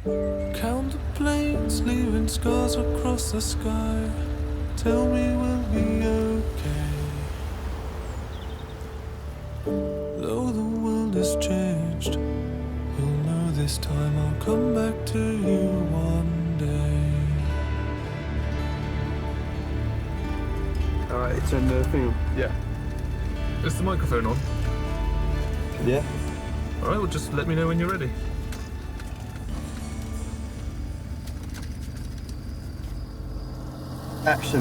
Count the planes leaving scars across the sky. Tell me we'll be okay. Though the world has changed, you'll know this time I'll come back to you one day. Alright, turn the thing on. Yeah. Is the microphone on? Yeah. Alright, well just let me know when you're ready. Action.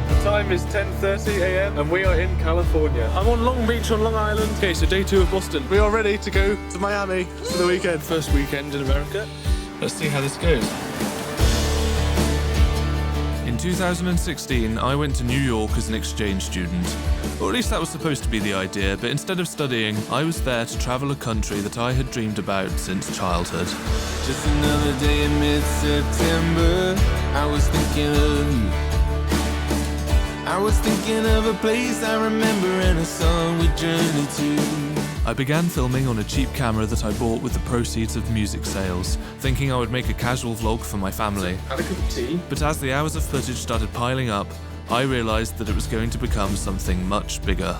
The time is 10:30 a.m. and we are in California. I'm on Long Beach on Long Island. Okay, so day 2 of Boston. We are ready to go to Miami for the weekend. First weekend in America. Let's see how this goes. In 2016, I went to New York as an exchange student. Or at least that was supposed to be the idea, but instead of studying, I was there to travel a country that I had dreamed about since childhood. Just another day in mid-September, I was thinking of you. I was thinking of a place I remember and a song we journeyed to. I began filming on a cheap camera that I bought with the proceeds of music sales, thinking I would make a casual vlog for my family. Had a cup of tea. But as the hours of footage started piling up, I realised that it was going to become something much bigger.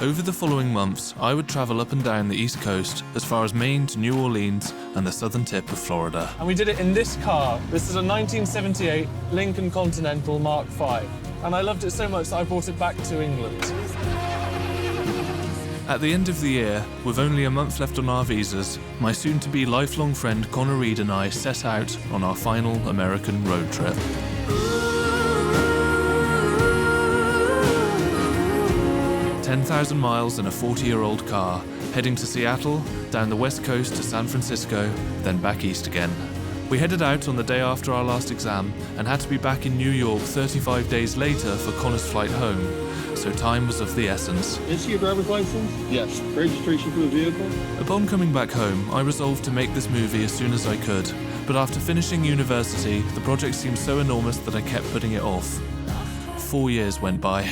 Over the following months, I would travel up and down the East Coast, as far as Maine to New Orleans and the southern tip of Florida. And we did it in this car. This is a 1978 Lincoln Continental Mark V. And I loved it so much that I brought it back to England. At the end of the year, with only a month left on our visas, my soon-to-be lifelong friend Connor Reed and I set out on our final American road trip. "10,000 miles in a 40-year-old car, heading to Seattle, down the west coast to San Francisco, then back east again. We headed out on the day after our last exam and had to be back in New York 35 days later for Connor's flight home, so time was of the essence. Did she get a driver's license? Yes. Registration for the vehicle? Upon coming back home, I resolved to make this movie as soon as I could, but after finishing university, the project seemed so enormous that I kept putting it off. 4 years went by.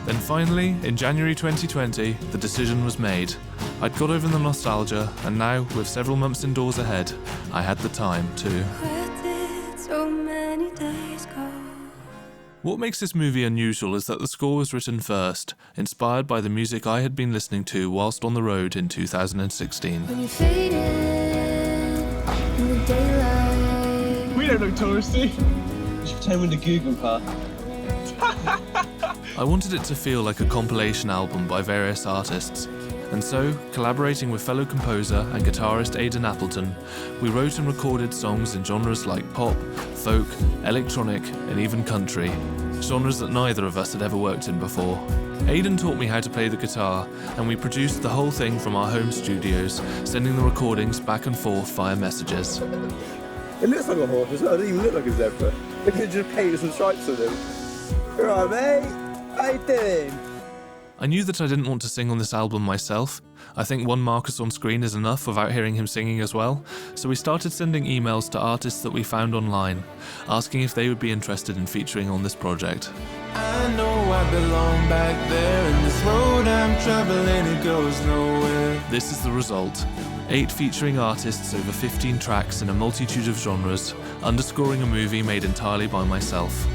Then finally, in January 2020, the decision was made. I'd got over the nostalgia, and now, with several months indoors ahead, I had the time to. Where did so many days go? What makes this movie unusual is that the score was written first, inspired by the music I had been listening to whilst on the road in 2016. When you faded in the daylight. We don't look touristy. You should pretend we're in the Google car. I wanted it to feel like a compilation album by various artists, and so, collaborating with fellow composer and guitarist Aiden Appleton, we wrote and recorded songs in genres like pop, folk, electronic, and even country, genres that neither of us had ever worked in before. Aiden taught me how to play the guitar, and we produced the whole thing from our home studios, sending the recordings back and forth via messages. It looks like a horse as well, it doesn't even look like a zebra. They could just paint some stripes on him. Alright, mate, how you doing? I knew that I didn't want to sing on this album myself. I think one Marcus on screen is enough without hearing him singing as well, so we started sending emails to artists that we found online, asking if they would be interested in featuring on this project. I know I belong back there, and this road I'm traveling, it goes nowhere. This is the result. 8 featuring artists over 15 tracks in a multitude of genres, underscoring a movie made entirely by myself.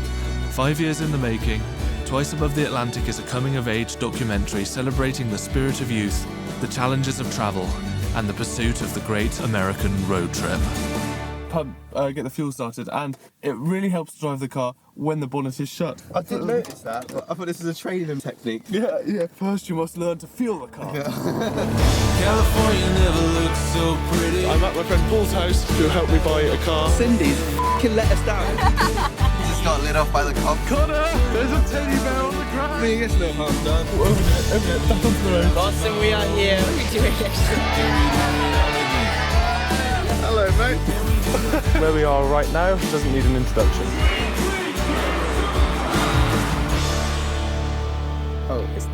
5 years in the making, Twice Above the Atlantic is a coming-of-age documentary celebrating the spirit of youth, the challenges of travel, and the pursuit of the great American road trip. Pump, get the fuel started, and it really helps to drive the car when the bonnet is shut. I did notice that, but I thought this was a training technique. Yeah, first you must learn to fuel the car. California never looked so pretty. I'm at my friend Paul's house, who helped me buy a car. Cindy's f***ing let us down. Just got lit off by the cop. Connor, there's a teddy bear on the ground. I mean, it's no harm done. Over there, back onto the road. Boston, we are here. Hello, mate. Where we are right now doesn't need an introduction. Oh, it's